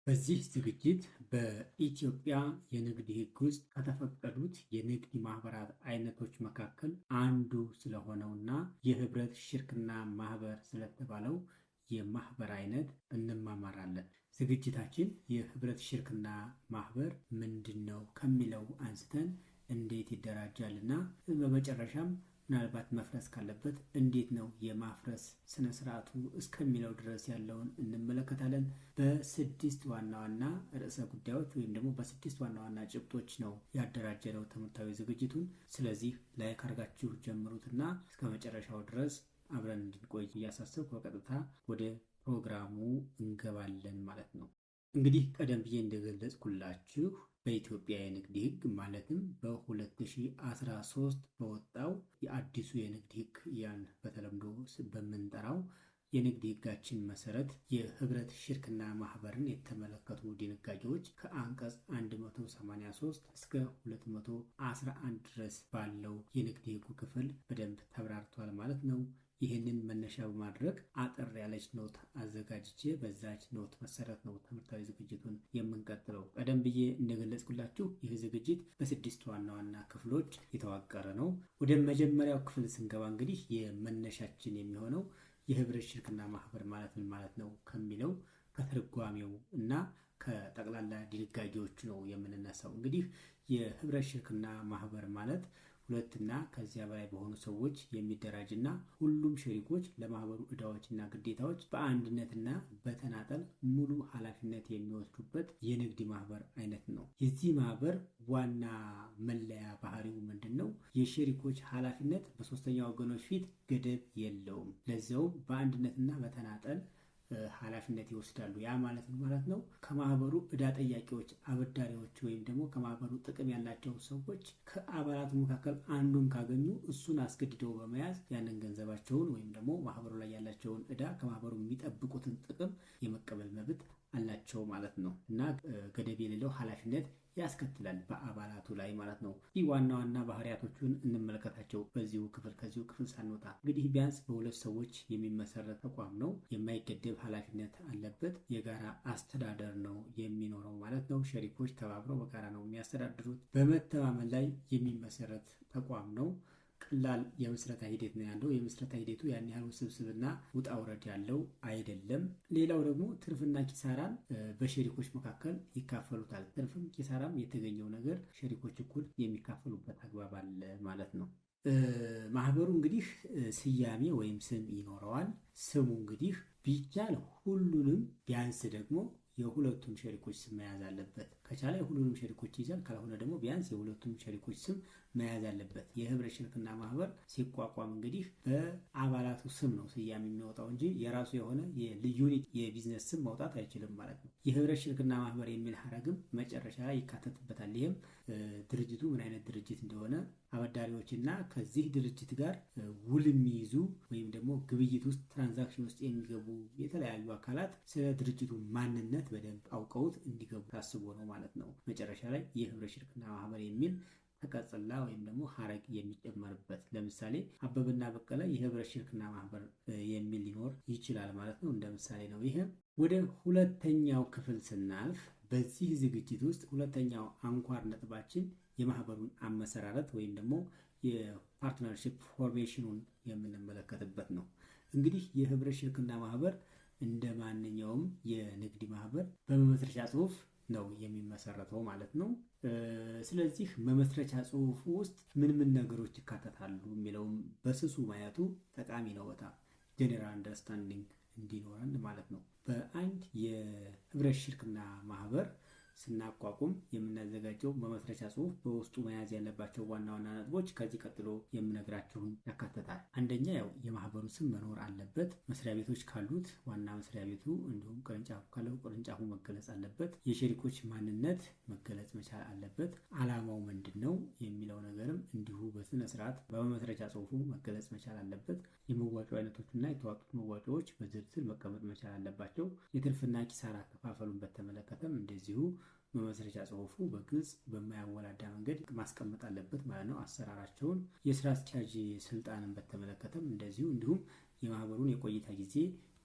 በዚህ ዝግጅት በኢትዮጵያ የንግድ ሕግ ውስጥ ከተፈቀዱት የንግድ ማህበራት አይነቶች መካከል አንዱ ስለሆነውና የህብረት ሽርክና ማህበር ስለተባለው የማህበር አይነት እንማማራለን። ዝግጅታችን የህብረት ሽርክና ማህበር ምንድን ነው ከሚለው አንስተን እንዴት ይደራጃልና በመጨረሻም ምናልባት መፍረስ ካለበት እንዴት ነው የማፍረስ ስነ ስርዓቱ እስከሚለው ድረስ ያለውን እንመለከታለን። በስድስት ዋና ዋና ርዕሰ ጉዳዮች ወይም ደግሞ በስድስት ዋና ዋና ጭብጦች ነው ያደራጀነው ትምህርታዊ ዝግጅቱን። ስለዚህ ላይክ አድርጋችሁ ጀምሩትና እስከ መጨረሻው ድረስ አብረን እንድንቆይ እያሳሰብኩ በቀጥታ ወደ ፕሮግራሙ እንገባለን ማለት ነው። እንግዲህ ቀደም ብዬ እንደገለጽኩላችሁ በኢትዮጵያ የንግድ ሕግ ማለትም በ2013 በወጣው የአዲሱ የንግድ ሕግ ያን በተለምዶ በምንጠራው የንግድ ሕጋችን መሰረት የህብረት ሽርክና ማህበርን የተመለከቱ ድንጋጌዎች ከአንቀጽ 183 እስከ 211 ድረስ ባለው የንግድ ሕጉ ክፍል በደንብ ተብራርቷል ማለት ነው። ይህንን መነሻ በማድረግ አጠር ያለች ኖት አዘጋጅቼ በዛች ኖት መሰረት ነው ትምህርታዊ ዝግጅቱን የምንቀጥለው። ቀደም ብዬ እንደገለጽኩላችሁ ይህ ዝግጅት በስድስት ዋና ዋና ክፍሎች የተዋቀረ ነው። ወደ መጀመሪያው ክፍል ስንገባ እንግዲህ የመነሻችን የሚሆነው የህብረት ሽርክና ማህበር ማለት ምን ማለት ነው ከሚለው ከትርጓሜው እና ከጠቅላላ ድንጋጌዎቹ ነው የምንነሳው። እንግዲህ የህብረት ሽርክና ማህበር ማለት ሁለትና ከዚያ በላይ በሆኑ ሰዎች የሚደራጅና ሁሉም ሸሪኮች ለማህበሩ ዕዳዎችና ግዴታዎች በአንድነትና በተናጠል ሙሉ ኃላፊነት የሚወስዱበት የንግድ ማህበር አይነት ነው። የዚህ ማህበር ዋና መለያ ባህሪው ምንድን ነው? የሸሪኮች ኃላፊነት በሶስተኛ ወገኖች ፊት ገደብ የለውም። ለዚያውም በአንድነትና በተናጠል ኃላፊነት ይወስዳሉ። ያ ማለት ማለት ነው ከማህበሩ ዕዳ ጠያቂዎች፣ አበዳሪዎች ወይም ደግሞ ከማህበሩ ጥቅም ያላቸው ሰዎች ከአባላቱ መካከል አንዱን ካገኙ እሱን አስገድደው በመያዝ ያንን ገንዘባቸውን ወይም ደግሞ ማህበሩ ላይ ያላቸውን ዕዳ ከማህበሩ የሚጠብቁትን ጥቅም የመቀበል መብት አላቸው ማለት ነው እና ገደብ የሌለው ኃላፊነት ያስከትላል በአባላቱ ላይ ማለት ነው። ይህ ዋና ዋና ባህሪያቶቹን እንመለከታቸው በዚሁ ክፍል። ከዚሁ ክፍል ሳንወጣ እንግዲህ ቢያንስ በሁለት ሰዎች የሚመሰረት ተቋም ነው። የማይገደብ ኃላፊነት አለበት። የጋራ አስተዳደር ነው የሚኖረው ማለት ነው። ሸሪኮች ተባብረው በጋራ ነው የሚያስተዳድሩት። በመተማመን ላይ የሚመሰረት ተቋም ነው። ቀላል የምስረታ ሂደት ነው ያለው። የምስረታ ሂደቱ ያን ያህል ውስብስብና ውጣ ውረድ ያለው አይደለም። ሌላው ደግሞ ትርፍና ኪሳራን በሸሪኮች መካከል ይካፈሉታል። ትርፍም ኪሳራም የተገኘው ነገር ሸሪኮች እኩል የሚካፈሉበት አግባብ አለ ማለት ነው። ማህበሩ እንግዲህ ስያሜ ወይም ስም ይኖረዋል። ስሙ እንግዲህ ቢቻል ሁሉንም ቢያንስ ደግሞ የሁለቱም ሸሪኮች ስም መያዝ አለበት። ከቻለ የሁሉንም ሸሪኮች ይዛል፣ ካልሆነ ደግሞ ቢያንስ የሁለቱም ሸሪኮች ስም መያዝ አለበት። የህብረት ሽርክና ማህበር ሲቋቋም እንግዲህ በአባላቱ ስም ነው ስያሜ የሚወጣው እንጂ የራሱ የሆነ የዩኒክ የቢዝነስ ስም ማውጣት አይችልም ማለት ነው። የህብረት ሽርክና ማህበር የሚል ሀረግም መጨረሻ ላይ ይካተትበታል። ይህም ድርጅቱ ምን አይነት ድርጅት እንደሆነ አበዳሪዎችና ከዚህ ድርጅት ጋር ውል የሚይዙ ወይም ደግሞ ግብይት ውስጥ ትራንዛክሽን ውስጥ የሚገቡ የተለያዩ አካላት ስለ ድርጅቱ ማንነት በደንብ አውቀውት እንዲገቡ ታስቦ ነው ማለት ነው። መጨረሻ ላይ የህብረት ሽርክና ማህበር የሚል ተቀጽላ ወይም ደግሞ ሀረግ የሚጨመርበት። ለምሳሌ አበበና በቀለ የህብረት ሽርክና ማህበር የሚል ሊኖር ይችላል ማለት ነው። እንደ ምሳሌ ነው ይሄ። ወደ ሁለተኛው ክፍል ስናልፍ በዚህ ዝግጅት ውስጥ ሁለተኛው አንኳር ነጥባችን የማህበሩን አመሰራረት ወይም ደግሞ የፓርትነርሺፕ ፎርሜሽኑን የምንመለከትበት ነው። እንግዲህ የህብረት ሽርክና ማህበር እንደ ማንኛውም የንግድ ማህበር በመመስረቻ ጽሁፍ ነው የሚመሰረተው ማለት ነው። ስለዚህ መመስረቻ ጽሁፉ ውስጥ ምን ምን ነገሮች ይካተታሉ የሚለውም በስሱ ማየቱ ጠቃሚ ነው። በጣም ጄኔራል አንደርስታንዲንግ እንዲኖረን ማለት ነው። በአንድ የህብረት ሽርክና ማህበር ስናቋቁም የምናዘጋጀው መመስረቻ ጽሁፍ በውስጡ መያዝ ያለባቸው ዋና ዋና ነጥቦች ከዚህ ቀጥሎ የምነግራችሁን ያካትታል። አንደኛ ያው የማህበሩ ስም መኖር አለበት። መስሪያ ቤቶች ካሉት ዋና መስሪያ ቤቱ እንዲሁም ቅርንጫፉ ካለው ቅርንጫፉ መገለጽ አለበት። የሸሪኮች ማንነት መገለጽ መቻል አለበት። ዓላማው ምንድን ነው የሚለው ነገርም እንዲሁ በስነ ስርዓት በመመስረቻ ጽሁፉ መገለጽ መቻል አለበት። የመዋጮ አይነቶችና የተዋጡት መዋጮዎች በዝርዝር መቀመጥ መቻል አለባቸው። የትርፍና ኪሳራ አከፋፈሉን በተመለከተም እንደዚሁ መመስረቻ ጽሁፉ በግልጽ በማያወላዳ መንገድ ማስቀመጥ አለበት ማለት ነው። አሰራራቸውን፣ የስራ አስኪያጅ ስልጣንን በተመለከተም እንደዚሁ እንዲሁም የማህበሩን የቆይታ ጊዜ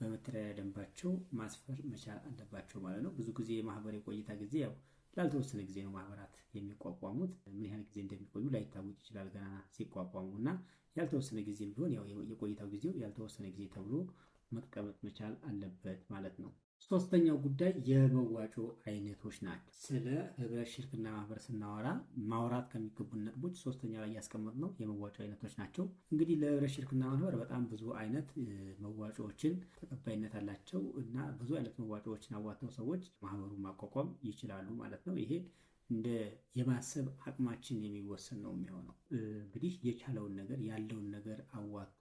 በመተዳደሪያ ደንባቸው ማስፈር መቻል አለባቸው ማለት ነው። ብዙ ጊዜ የማህበር የቆይታ ጊዜ ያው ላልተወሰነ ጊዜ ነው ማህበራት የሚቋቋሙት። ምን ያህል ጊዜ እንደሚቆዩ ላይታወቅ ይችላል ገና ሲቋቋሙ እና ያልተወሰነ ጊዜም ቢሆን ያው የቆይታው ጊዜው ያልተወሰነ ጊዜ ተብሎ መቀመጥ መቻል አለበት ማለት ነው። ሶስተኛው ጉዳይ የመዋጮ አይነቶች ናቸው። ስለ ህብረት ሽርክና ማህበር ስናወራ ማውራት ከሚገቡን ነጥቦች ሶስተኛ ላይ ያስቀመጥነው የመዋጮ አይነቶች ናቸው። እንግዲህ ለህብረት ሽርክና ማህበር በጣም ብዙ አይነት መዋጮዎችን ተቀባይነት አላቸው እና ብዙ አይነት መዋጮዎችን አዋጥተው ሰዎች ማህበሩን ማቋቋም ይችላሉ ማለት ነው። ይሄ እንደ የማሰብ አቅማችን የሚወሰን ነው የሚሆነው። እንግዲህ የቻለውን ነገር ያለውን ነገር አዋጥቶ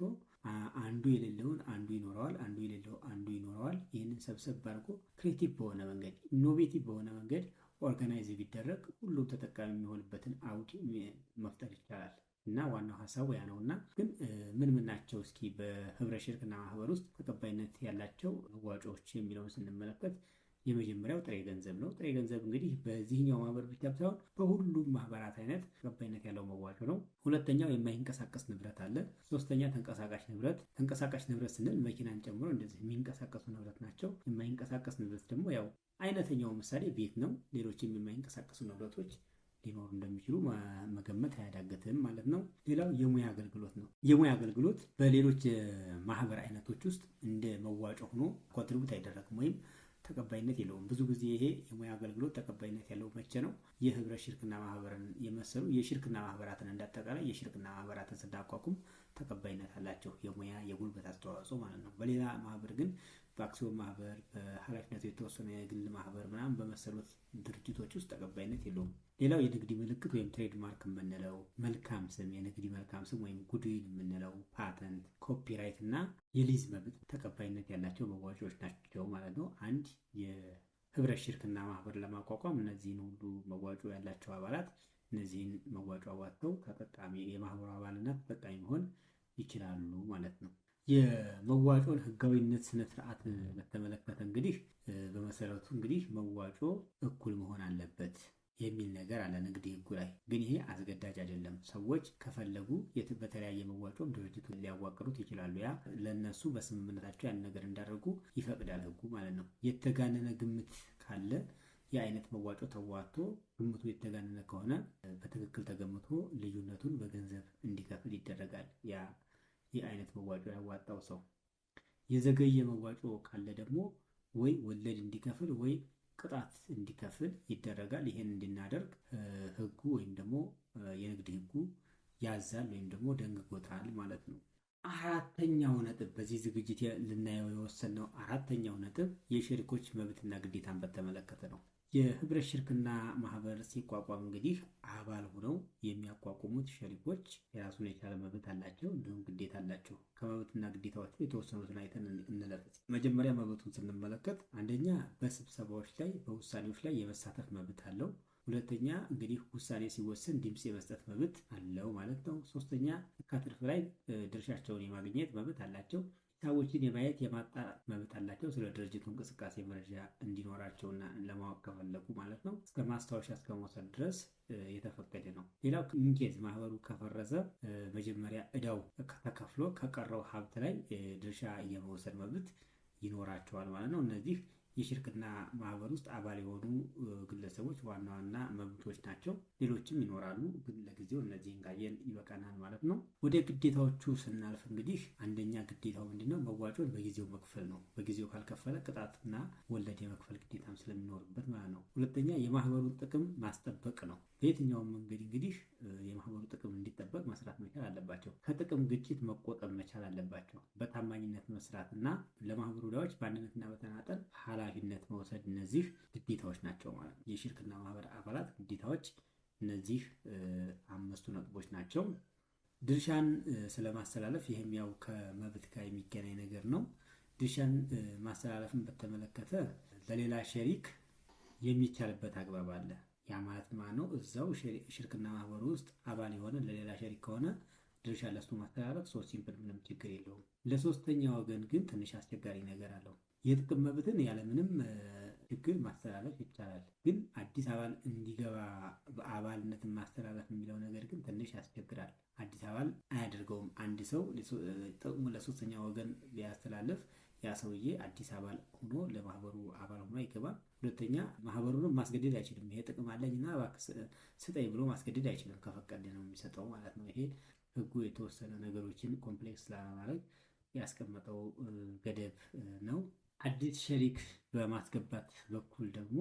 አንዱ የሌለውን አንዱ ይኖረዋል፣ አንዱ የሌለው አንዱ ይኖረዋል። ይህንን ሰብሰብ አድርጎ ክሬቲቭ በሆነ መንገድ ኢኖቬቲቭ በሆነ መንገድ ኦርጋናይዝ ቢደረግ ሁሉም ተጠቃሚ የሚሆንበትን አውድ መፍጠር ይቻላል እና ዋናው ሀሳቡ ያ ነው። እና ግን ምን ናቸው እስኪ በህብረት ሽርክና ማህበር ውስጥ ተቀባይነት ያላቸው መዋጮዎች የሚለውን ስንመለከት የመጀመሪያው ጥሬ ገንዘብ ነው። ጥሬ ገንዘብ እንግዲህ በዚህኛው ማህበር ብቻ ሳይሆን በሁሉም ማህበራት አይነት ተቀባይነት ያለው መዋጮ ነው። ሁለተኛው የማይንቀሳቀስ ንብረት አለ። ሶስተኛ ተንቀሳቃሽ ንብረት። ተንቀሳቃሽ ንብረት ስንል መኪናን ጨምሮ እንደዚህ የሚንቀሳቀሱ ንብረት ናቸው። የማይንቀሳቀስ ንብረት ደግሞ ያው አይነተኛው ምሳሌ ቤት ነው። ሌሎችም የማይንቀሳቀሱ ንብረቶች ሊኖሩ እንደሚችሉ መገመት አያዳግትም ማለት ነው። ሌላው የሙያ አገልግሎት ነው። የሙያ አገልግሎት በሌሎች ማህበር አይነቶች ውስጥ እንደ መዋጮ ሆኖ ኮንትሪቡት አይደረግም ወይም ተቀባይነት የለውም። ብዙ ጊዜ ይሄ የሙያ አገልግሎት ተቀባይነት ያለው መቼ ነው? የህብረት ሽርክና ማህበርን የመሰሉ የሽርክና ማህበራትን እንዳጠቃላይ የሽርክና ማህበራትን ስናቋቁም ተቀባይነት አላቸው። የሙያ የጉልበት አስተዋጽኦ ማለት ነው። በሌላ ማህበር ግን በአክሲዮን ማህበር፣ በኃላፊነቱ የተወሰነ የግል ማህበር ምናምን በመሰሉት ድርጅቶች ውስጥ ተቀባይነት የለውም። ሌላው የንግድ ምልክት ወይም ትሬድ ማርክ የምንለው መልካም ስም፣ የንግድ መልካም ስም ወይም ጉድዊል የምንለው ፓተንት፣ ኮፒራይት እና የሊዝ መብት ተቀባይነት ያላቸው መዋጮዎች ናቸው ማለት ነው። አንድ የህብረት ሽርክና ማህበር ለማቋቋም እነዚህን ሁሉ መዋጮ ያላቸው አባላት እነዚህን መዋጮ አዋጥተው ተጠቃሚ የማህበሩ አባልና ተጠቃሚ መሆን ይችላሉ ማለት ነው። የመዋጮን ህጋዊነት ስነ ስርዓት በተመለከተ እንግዲህ በመሰረቱ እንግዲህ መዋጮ እኩል መሆን አለበት የሚል ነገር አለ ንግድ ህጉ ላይ። ግን ይሄ አስገዳጅ አይደለም። ሰዎች ከፈለጉ በተለያየ መዋጮም ድርጅቱን ሊያዋቅሩት ይችላሉ። ያ ለነሱ በስምምነታቸው ያን ነገር እንዳደርጉ ይፈቅዳል ህጉ ማለት ነው። የተጋነነ ግምት ካለ የአይነት መዋጮ ተዋጥቶ ግምቱ የተጋነነ ከሆነ በትክክል ተገምቶ ልዩነቱን በገንዘብ እንዲከፍል ይደረጋል። ይህ አይነት መዋጮ ያዋጣው ሰው የዘገየ መዋጮ ካለ ደግሞ ወይ ወለድ እንዲከፍል ወይ ቅጣት እንዲከፍል ይደረጋል። ይሄን እንድናደርግ ህጉ ወይም ደግሞ የንግድ ህጉ ያዛል ወይም ደግሞ ደንግጎታል ማለት ነው። አራተኛው ነጥብ በዚህ ዝግጅት ልናየው የወሰነው አራተኛው ነጥብ የሸሪኮች መብትና ግዴታን በተመለከተ ነው። የህብረት ሽርክና ማህበር ሲቋቋም እንግዲህ አባል ሆነው የሚያቋቁሙት ሸሪኮች የራሱን የቻለ መብት አላቸው፣ እንዲሁም ግዴታ አላቸው። ከመብትና ግዴታዎቹ የተወሰኑትን አይተን እንለፍ። መጀመሪያ መብቱን ስንመለከት አንደኛ በስብሰባዎች ላይ በውሳኔዎች ላይ የመሳተፍ መብት አለው። ሁለተኛ እንግዲህ ውሳኔ ሲወሰን ድምፅ የመስጠት መብት አለው ማለት ነው። ሶስተኛ ከትርፍ ላይ ድርሻቸውን የማግኘት መብት አላቸው። ሂሳቦችን የማየት የማጣራት መብት አላቸው። ስለ ድርጅቱ እንቅስቃሴ መረጃ እንዲኖራቸውና ለማወቅ ከፈለጉ ማለት ነው። እስከ ማስታወሻ እስከ መውሰድ ድረስ የተፈቀደ ነው። ሌላው ኢንኬዝ ማህበሩ ከፈረሰ መጀመሪያ እዳው ተከፍሎ ከቀረው ሀብት ላይ ድርሻ የመውሰድ መብት ይኖራቸዋል ማለት ነው። እነዚህ የሽርክና ማህበር ውስጥ አባል የሆኑ ግለሰቦች ዋና ዋና መብቶች ናቸው። ሌሎችም ይኖራሉ፣ ግን ለጊዜው እነዚህን ካየን ይበቃናል ማለት ነው። ወደ ግዴታዎቹ ስናልፍ እንግዲህ አንደኛ ግዴታው ምንድነው? መዋጮን በጊዜው መክፈል ነው። በጊዜው ካልከፈለ ቅጣትና ወለድ የመክፈል ግዴታም ስለሚኖርበት ማለት ነው። ሁለተኛ የማህበሩን ጥቅም ማስጠበቅ ነው። በየትኛውም መንገድ እንግዲህ የማህበሩ ጥቅም እንዲጠበቅ መስራት መቻል አለባቸው። ከጥቅም ግጭት መቆጠብ መቻል አለባቸው። በታማኝነት መስራት እና ለማህበሩ ዕዳዎች በአንድነትና በተናጠል ኃላፊነት መውሰድ፣ እነዚህ ግዴታዎች ናቸው ማለት ነው። የሽርክና ማህበር አባላት ግዴታዎች እነዚህ አምስቱ ነጥቦች ናቸው። ድርሻን ስለማስተላለፍ ይህም ያው ከመብት ጋር የሚገናኝ ነገር ነው። ድርሻን ማስተላለፍን በተመለከተ ለሌላ ሸሪክ የሚቻልበት አግባብ አለ። ያ ማለት ማለት ነው እዛው ሽርክና ማህበሩ ውስጥ አባል የሆነ ለሌላ ሸሪክ ከሆነ ድርሻ ለሱ ማስተላለፍ ሶ ሲምፕል፣ ምንም ችግር የለውም። ለሶስተኛ ወገን ግን ትንሽ አስቸጋሪ ነገር አለው። የጥቅም መብትን ያለምንም ችግር ማስተላለፍ ይቻላል። ግን አዲስ አባል እንዲገባ በአባልነትን ማስተላለፍ የሚለው ነገር ግን ትንሽ ያስቸግራል። አዲስ አባል አያደርገውም። አንድ ሰው ጥቅሙ ለሶስተኛ ወገን ቢያስተላልፍ ያ ሰውዬ አዲስ አባል ሆኖ ለማህበሩ አባል ሆኖ አይገባም። ሁለተኛ ማህበሩንም ማስገደድ አይችልም። ይሄ ጥቅም አለኝና እባክህ ስጠኝ ብሎ ማስገደድ አይችልም። ከፈቀደ ነው የሚሰጠው ማለት ነው። ይሄ ህጉ የተወሰነ ነገሮችን ኮምፕሌክስ ላለማድረግ ያስቀመጠው ገደብ ነው። አዲስ ሸሪክ በማስገባት በኩል ደግሞ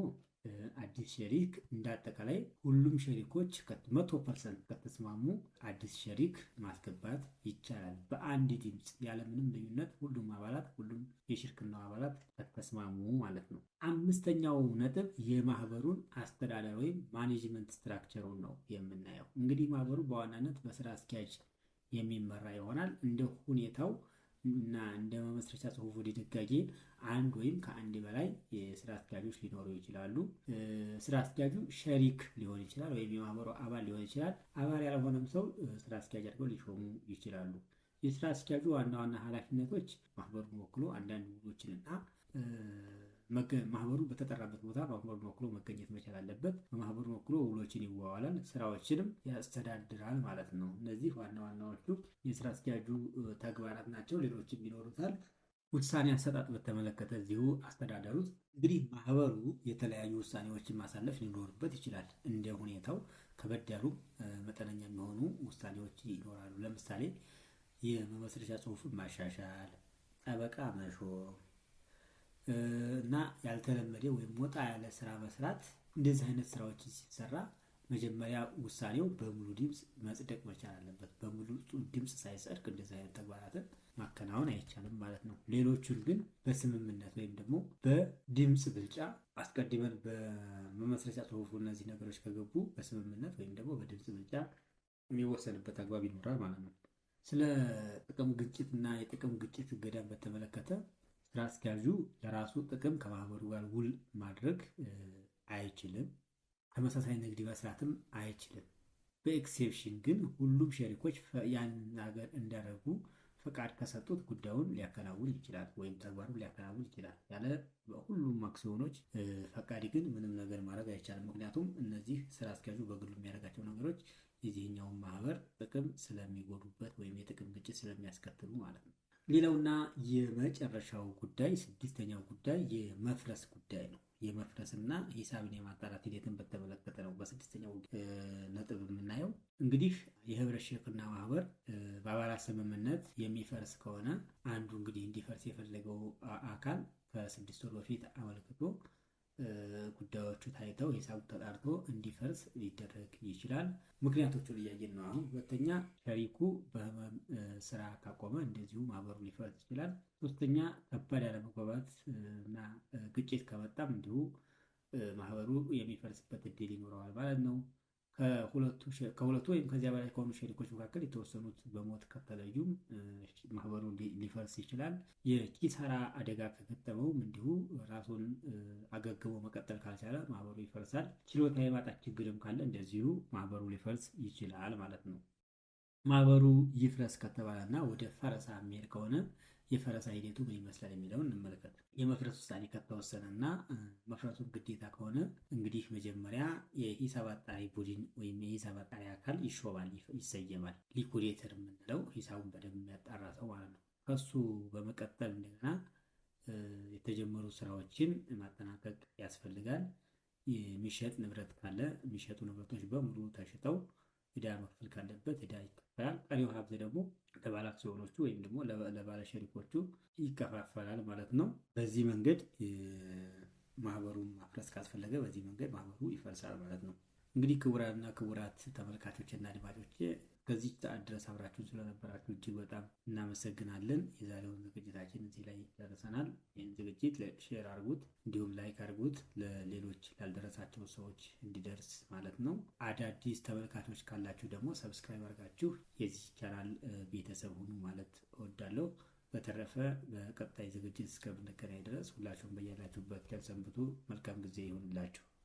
አዲስ ሸሪክ እንዳጠቃላይ ሁሉም ሸሪኮች 100% ከተስማሙ አዲስ ሸሪክ ማስገባት ይቻላል። በአንድ ድምፅ ያለምንም ልዩነት ሁሉም የሽርክናው አባላት ከተስማሙ ማለት ነው። አምስተኛው ነጥብ የማህበሩን አስተዳደር ወይም ማኔጅመንት ስትራክቸሩን ነው የምናየው። እንግዲህ ማህበሩ በዋናነት በስራ አስኪያጅ የሚመራ ይሆናል። እንደ ሁኔታው እና እንደ መመስረቻ ጽሁፉ ድንጋጌ አንድ ወይም ከአንድ በላይ የስራ አስኪያጆች ሊኖሩ ይችላሉ። ስራ አስኪያጁ ሸሪክ ሊሆን ይችላል ወይም የማህበሩ አባል ሊሆን ይችላል። አባል ያልሆነም ሰው ስራ አስኪያጅ አድርገው ሊሾሙ ይችላሉ። የስራ አስኪያጁ ዋና ዋና ኃላፊነቶች ማህበሩን ወክሎ አንዳንድ ውሎችን እና ማህበሩ በተጠራበት ቦታ ማህበሩን ወክሎ መገኘት መቻል አለበት። በማህበሩን ወክሎ ውሎችን ይዋዋላል፣ ስራዎችንም ያስተዳድራል ማለት ነው። እነዚህ ዋና ዋናዎቹ የስራ አስኪያጁ ተግባራት ናቸው። ሌሎችም ይኖሩታል። ውሳኔ አሰጣጥ በተመለከተ እዚሁ አስተዳደሩ እንግዲህ ማህበሩ የተለያዩ ውሳኔዎችን ማሳለፍ ሊኖርበት ይችላል። እንደ ሁኔታው ከበድ ያሉ መጠነኛ የሚሆኑ ውሳኔዎች ይኖራሉ። ለምሳሌ የመመስረቻ ጽሁፍን ማሻሻል፣ ጠበቃ መሾም እና ያልተለመደ ወይም ወጣ ያለ ስራ መስራት። እንደዚህ አይነት ስራዎችን ሲሰራ መጀመሪያ ውሳኔው በሙሉ ድምፅ መጽደቅ መቻል አለበት። በሙሉ ድምፅ ሳይጸድቅ እንደዚህ አይነት ተግባራትን ማከናወን አይቻልም ማለት ነው። ሌሎቹን ግን በስምምነት ወይም ደግሞ በድምፅ ብልጫ አስቀድመን በመመስረቻ ጽሁፉ እነዚህ ነገሮች ከገቡ በስምምነት ወይም ደግሞ በድምፅ ብልጫ የሚወሰንበት አግባብ ይኖራል ማለት ነው። ስለ ጥቅም ግጭት እና የጥቅም ግጭት እገዳን በተመለከተ ስራ አስኪያጁ ለራሱ ጥቅም ከማህበሩ ጋር ውል ማድረግ አይችልም። ተመሳሳይ ንግድ መስራትም አይችልም። በኤክሴፕሽን ግን ሁሉም ሸሪኮች ያን ነገር እንዳደረጉ ፈቃድ ከሰጡት ጉዳዩን ሊያከናውን ይችላል ወይም ተግባሩን ሊያከናውን ይችላል። ያለ ሁሉም አክሲዮኖች ፈቃድ ግን ምንም ነገር ማድረግ አይቻልም። ምክንያቱም እነዚህ ስራ አስኪያጁ በግሉ የሚያደርጋቸው ነገሮች የዚህኛውን ማህበር ጥቅም ስለሚጎዱበት ወይም የጥቅም ግጭት ስለሚያስከትሉ ማለት ነው። ሌላውና የመጨረሻው ጉዳይ ስድስተኛው ጉዳይ የመፍረስ ጉዳይ ነው። የመፍረስና ሂሳብን የማጣራት ሂደትን በተመለከተ ነው በስድስተኛው ነጥብ የምናየው። እንግዲህ የህብረት ሽርክና ማህበር በአባላት ስምምነት የሚፈርስ ከሆነ አንዱ እንግዲህ እንዲፈርስ የፈለገው አካል ከ6 ወር በፊት አመልክቶ ጉዳዮቹ ታይተው ሂሳቡ ተጣርቶ እንዲፈርስ ሊደረግ ይችላል። ምክንያቶቹን እያየን ነው አሁን። ሁለተኛ ሸሪኩ በህመም ስራ ካቆመ እንደዚሁ ማህበሩ ሊፈርስ ይችላል። ሶስተኛ ከባድ ያለመግባባት እና ግጭት ከመጣም እንዲሁ ማህበሩ የሚፈርስበት እድል ይኖረዋል ማለት ነው። ከሁለቱ ወይም ከዚያ በላይ ከሆኑ ሸሪኮች መካከል የተወሰኑት በሞት ከተለዩም ማህበሩ ሊፈርስ ይችላል። የኪሳራ አደጋ ከገጠመውም እንዲሁ ራሱን አገግሞ መቀጠል ካልቻለ ማህበሩ ይፈርሳል። ችሎታ የማጣት ችግርም ካለ እንደዚሁ ማህበሩ ሊፈርስ ይችላል ማለት ነው። ማህበሩ ይፍረስ ከተባለና ወደ ፈረሳ የሚሄድ ከሆነ የፈረሳ ሂደቱ ምን ይመስላል የሚለውን እንመልከት። የመፍረስ ውሳኔ ከተወሰነና መፍረሱን ግዴታ ከሆነ እንግዲህ መጀመሪያ የሂሳብ አጣሪ ቡድን ወይም የሂሳብ አጣሪ አካል ይሾማል፣ ይሰየማል። ሊኩዴተር የምንለው ሂሳቡን በደንብ የሚያጣራ ሰው ማለት ነው። ከሱ በመቀጠል እንደገና የተጀመሩ ስራዎችን ማጠናቀቅ ያስፈልጋል። የሚሸጥ ንብረት ካለ የሚሸጡ ንብረቶች በሙሉ ተሽጠው ዕዳ መክፈል ካለበት ዕዳ ይከፈላል። ቀሪው ሀብት ደግሞ ለባለ አክሲዮኖቹ ወይም ደግሞ ለባለ ሸሪኮቹ ይከፋፈላል ማለት ነው። በዚህ መንገድ ማህበሩን ማፍረስ ካስፈለገ በዚህ መንገድ ማህበሩ ይፈርሳል ማለት ነው። እንግዲህ ክቡራንና ክቡራት ተመልካቾችና አድማጮች ከዚህ ሰዓት ድረስ አብራችሁን ስለነበራችሁ እጅግ በጣም እናመሰግናለን። የዛሬውን ዝግጅታችን እዚህ ላይ ደርሰናል። ይህን ዝግጅት ሼር አድርጉት፣ እንዲሁም ላይክ አድርጉት፣ ለሌሎች ላልደረሳቸው ሰዎች እንዲደርስ ማለት ነው። አዳዲስ ተመልካቾች ካላችሁ ደግሞ ሰብስክራይብ አድርጋችሁ የዚህ ቻናል ቤተሰብ ሁኑ ማለት እወዳለሁ። በተረፈ በቀጣይ ዝግጅት እስከምንገናኝ ድረስ ሁላችሁም በያላችሁበት ሰንብቱ። መልካም ጊዜ ይሁንላችሁ።